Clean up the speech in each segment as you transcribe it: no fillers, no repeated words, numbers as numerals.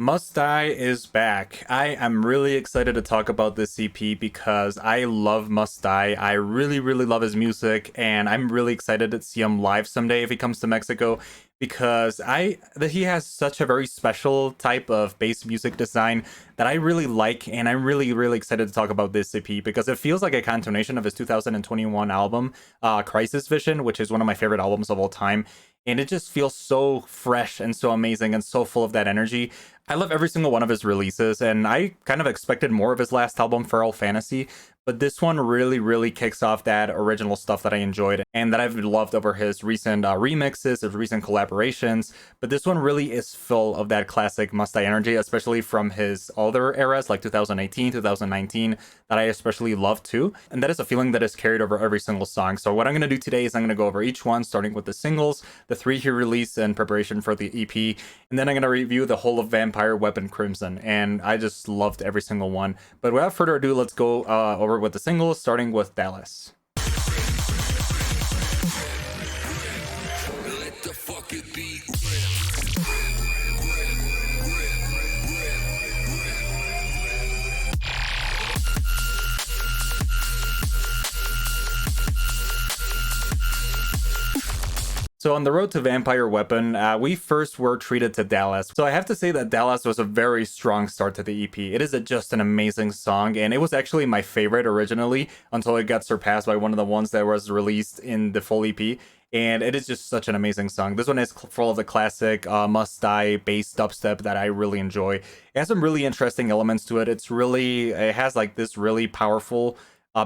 Must Die is back. I am really excited to talk about this EP because I love Must Die. I really, really love his music, and I'm really excited to see him live someday if he comes to Mexico because I that he has such a very special type of bass music design that I really like, and I'm really, really excited to talk about this EP because it feels like a continuation of his 2021 album, Crisis Vision, which is one of my favorite albums of all time. And it just feels so fresh and so amazing and so full of that energy. I love every single one of his releases, and I kind of expected more of his last album, Feral Fantasy, but this one really, really kicks off that original stuff that I enjoyed and that I've loved over his recent remixes, his recent collaborations. But this one really is full of that classic Must Die energy, especially from his older eras like 2018, 2019, that I especially love too. And that is a feeling that is carried over every single song. So what I'm going to do today is I'm going to go over each one, starting with the singles, the three he released in preparation for the EP, and then I'm going to review the whole of Vampire Weapon Crimson. And I just loved every single one. But without further ado, let's go over with the singles, starting with Dallas. Let the fuck it be. So on the road to Vampire Weapon, we first were treated to Dallas. So I have to say that Dallas was a very strong start to the EP. It is just an amazing song, and it was actually my favorite originally until it got surpassed by one of the ones that was released in the full EP. And it is just such an amazing song. This one is full of the classic Must Die bass dubstep that I really enjoy. It has some really interesting elements to it. It has like this really powerful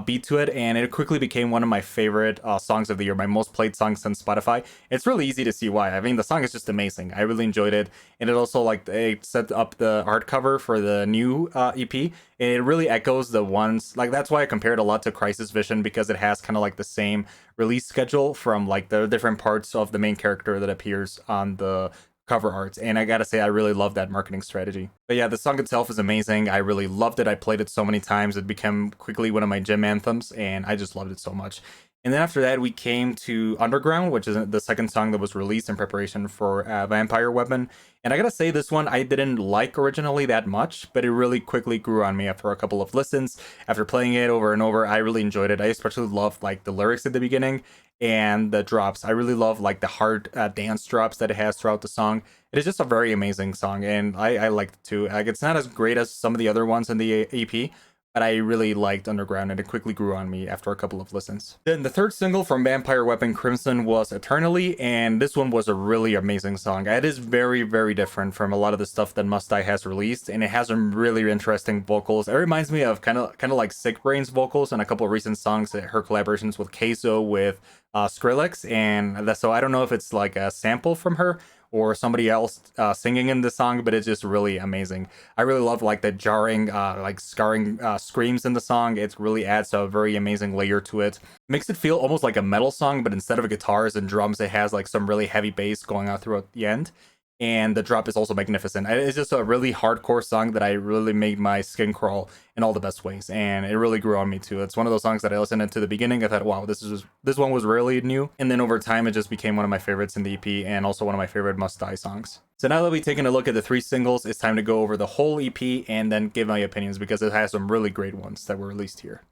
beat to it, and it quickly became one of my favorite songs of the year, my most played songs on Spotify. It's really easy to see why. I mean, the song is just amazing. I really enjoyed it, and it also like they set up the art cover for the new EP, and it really echoes the ones like that's why I compared a lot to Crisis Vision because it has kind of like the same release schedule from like the different parts of the main character that appears on the cover art. And I gotta say, I really love that marketing strategy. But yeah, the song itself is amazing. I really loved it. I played it so many times. It became quickly one of my gym anthems, and I just loved it so much. And then after that, we came to Underground, which is the second song that was released in preparation for Vampire Weapon. And I gotta say, this one I didn't like originally that much, but it really quickly grew on me after a couple of listens. After playing it over and over, I really enjoyed it. I especially loved like the lyrics at the beginning and the drops. I really love like the hard dance drops that it has throughout the song. It is just a very amazing song, and I liked it too. Like, it's not as great as some of the other ones in the EP, but I really liked Underground, and it quickly grew on me after a couple of listens. Then the third single from Vampire Weapon Crimson was Eternally, and this one was a really amazing song. It is very, very different from a lot of the stuff that Must Die has released, and it has some really interesting vocals. It reminds me of kind of like Sick Brain's vocals and a couple of recent songs, her collaborations with Queso, with Skrillex, and so I don't know if it's like a sample from her or somebody else singing in the song, but it's just really amazing. I really love like the jarring, like scarring screams in the song. It really adds a very amazing layer to it. Makes it feel almost like a metal song, but instead of guitars and drums, it has like some really heavy bass going on throughout the end. And the drop is also magnificent. It's just a really hardcore song that I really made my skin crawl in all the best ways, and it really grew on me too. It's one of those songs that I listened to the beginning. I thought, wow, this one was really new, and then over time, it just became one of my favorites in the EP, and also one of my favorite Must Die songs. So now that we've taken a look at the three singles, it's time to go over the whole EP and then give my opinions because it has some really great ones that were released here.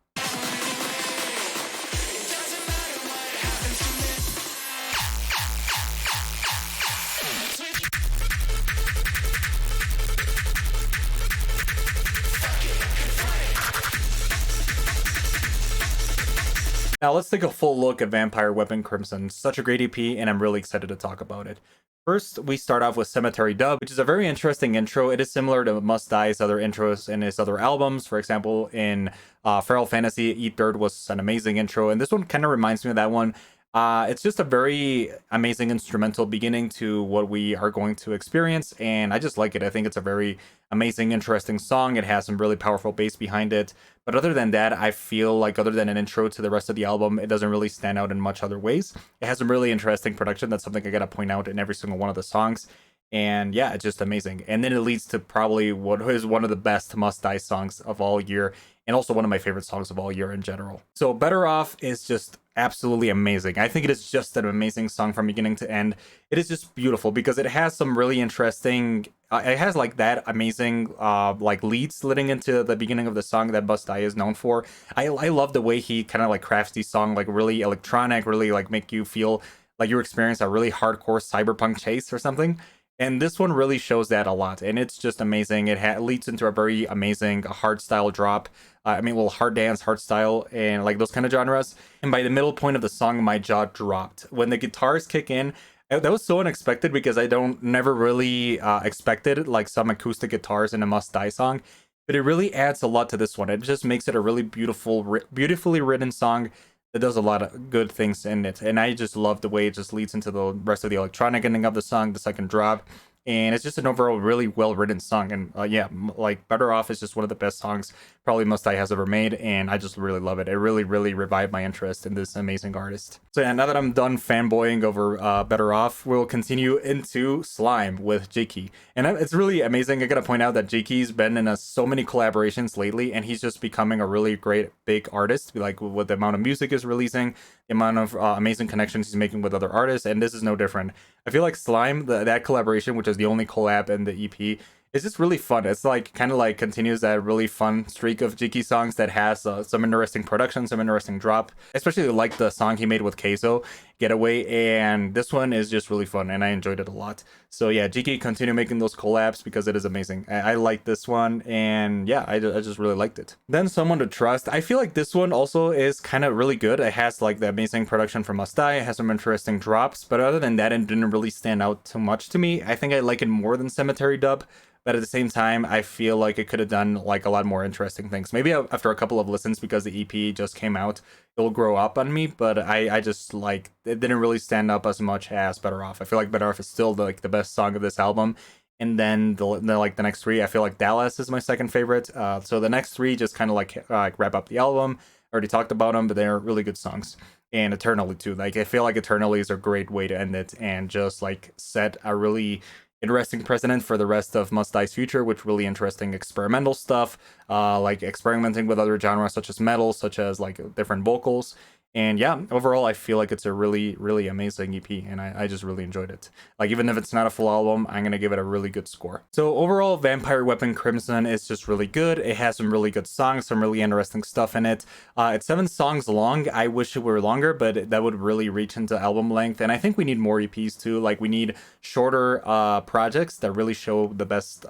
Now let's take a full look at Vampire Weapon Crimson. Such a great EP, and I'm really excited to talk about it. First, we start off with Cemetery Dub, which is a very interesting intro. It is similar to Must Die's other intros in his other albums. For example, in Feral Fantasy, Eat Dirt was an amazing intro, and this one kind of reminds me of that one. It's just a very amazing instrumental beginning to what we are going to experience, and I just like it. I think it's a very amazing, interesting song. It has some really powerful bass behind it. But other than that, I feel like other than an intro to the rest of the album, it doesn't really stand out in much other ways. It has some really interesting production. That's something I gotta point out in every single one of the songs. And yeah, it's just amazing. And then it leads to probably what is one of the best Must Die songs of all year, and also one of my favorite songs of all year in general. So Better Off is just absolutely amazing. I think it is just an amazing song from beginning to end. It is just beautiful because it has some really interesting it has like that amazing like leads leading into the beginning of the song that Must Die is known for. I love the way he kind of like crafts these song like really electronic, really like make you feel like you experience a really hardcore cyberpunk chase or something. And this one really shows that a lot, and it's just amazing. It leads into a very amazing hard style drop. I mean, well, hard dance, hard style, and like those kind of genres. And by the middle point of the song, my jaw dropped when the guitars kick in. That was so unexpected because I don't never really expected like some acoustic guitars in a Must Die song, but it really adds a lot to this one. It just makes it a really beautiful, beautifully written song that does a lot of good things in it. And I just love the way it just leads into the rest of the electronic ending of the song, the second drop. And it's just an overall really well written song. And yeah, like Better Off is just one of the best songs probably Must Die has ever made. And I just really love it. It really, really revived my interest in this amazing artist. So yeah, now that I'm done fanboying over Better Off, we'll continue into Slime with Jakey. And it's really amazing. I gotta point out that Jakey's been in so many collaborations lately, and he's just becoming a really great big artist. Like with the amount of music he's releasing, the amount of amazing connections he's making with other artists, and this is no different. I feel like Slime, that collaboration, which is the only collab in the EP, is just really fun. It's like kind of like continues that really fun streak of Jiki songs that has some interesting production, some interesting drop. Especially like the song he made with Queso, Getaway, and this one is just really fun, and I enjoyed it a lot. So yeah, Jiki, continue making those collabs because it is amazing. I like this one, and yeah, I just really liked it. Then Someone to Trust. I feel like this one also is kind of really good. It has like the amazing production from Must Die. It has some interesting drops, but other than that, it didn't really stand out too much to me. I think I like it more than Cemetery Dub. But at the same time, I feel like it could have done like a lot more interesting things. Maybe after a couple of listens, because the EP just came out, it'll grow up on me. But I just like it didn't really stand up as much as Better Off. I feel like Better Off is still the best song of this album. And then the next three, I feel like Dallas is my second favorite. So the next three just kind of like wrap up the album. I already talked about them, but they're really good songs. And Eternally too. Like I feel like Eternally is a great way to end it and just like set a really interesting precedent for the rest of Must Die's future, with really interesting experimental stuff, like experimenting with other genres such as metal, such as like different vocals. And yeah, overall, I feel like it's a really, really amazing EP, and I just really enjoyed it. Like, even if it's not a full album, I'm gonna give it a really good score. So overall, Vampire Weapon Crimson is just really good. It has some really good songs, some really interesting stuff in it. It's 7 songs long. I wish it were longer, but that would really reach into album length. And I think we need more EPs too. Like, we need shorter projects that really show the best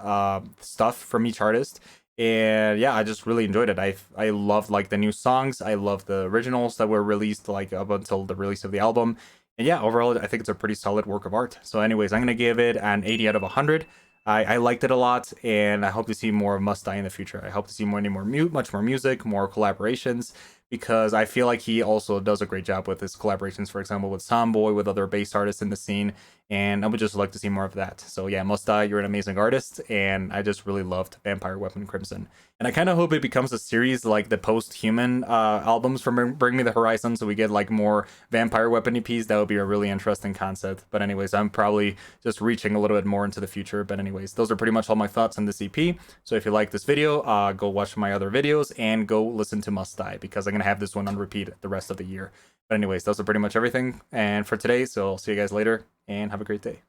stuff from each artist. And yeah, I just really enjoyed it. I loved like the new songs. I love the originals that were released like up until the release of the album. And yeah, overall, I think it's a pretty solid work of art. So anyways, I'm gonna give it an 80 out of 100. I liked it a lot, and I hope to see more of Must Die in the future. I hope to see much more music, more collaborations, because I feel like he also does a great job with his collaborations, for example, with Samboy, with other bass artists in the scene, and I would just like to see more of that. So yeah, Must Die, you're an amazing artist, and I just really loved Vampire Weapon Crimson. And I kind of hope it becomes a series like the post-human albums from Bring Me the Horizon, so we get like more Vampire Weapon EPs. That would be a really interesting concept. But anyways, I'm probably just reaching a little bit more into the future. But anyways, those are pretty much all my thoughts on this EP. So if you like this video, go watch my other videos and go listen to Must Die, because I'm going to have this one on repeat the rest of the year. But anyways, those are pretty much everything and for today. So I'll see you guys later and have a great day.